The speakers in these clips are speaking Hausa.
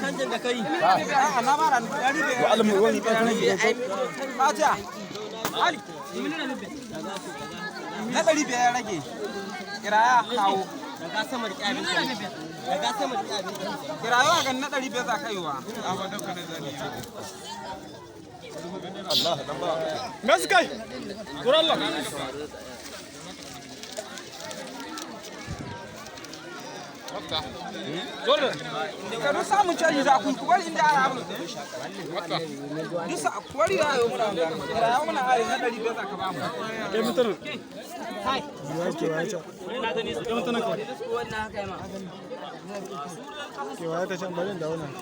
canjin da kai a na bara dari da alamu wani fatiha ali na 500 ya rage kiraya kawo daga sama da kyabin daga sama da kyabin kiraya ga na 500 za kaiwa Allah dan ba Meskai Kurallah ka dusa mun canji za ku bari inda ara abu dusa kwari ya yi muna kiraya muna hari na 500 za ka ba mu kai mutar kai ke wace kai mutar ka wannan haka ma ke wace can bari da wannan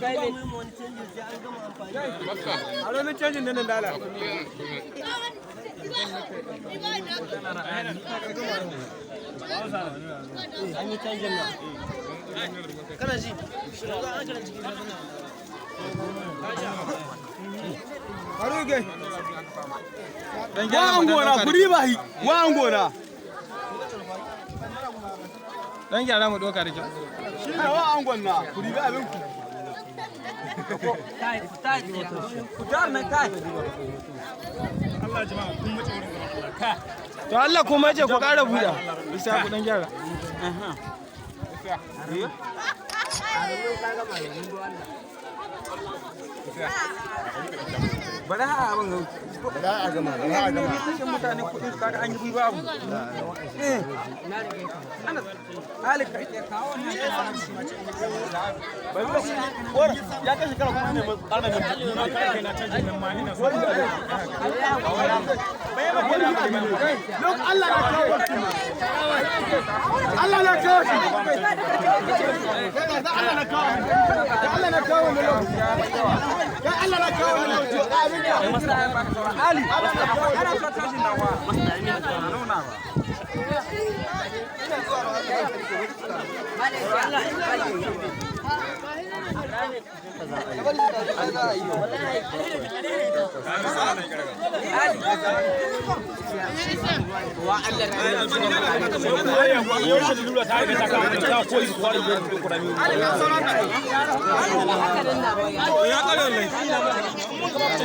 kai ne mun canji sai an gama amfani a ranar canjin nan da ala an yi canjin nan kana ji Haruge wa an gona kuri ba hi wa an gona dan gyara mu doka da kyau shi ne wa an gona kuri ba abin ku kai tai kutar nan kai Allah jama'a kun mace wurin Allah ka to Allah kuma ce ku ƙara buɗa bisa ku dan gyara bari ha abin ga bari a gama kashin mutane kudin kaga an yi babu ana halika ya kawo ne bai ya kashe kara kuma ne ƙarna mai na kai na canjin nan ma ina so Look, Allah na kawo shi. Allah na kawo shi. Allah na kawo. Allah na kawo ne. Allah na kawo ne. Ali ana so tashin nawa nuna ba Allah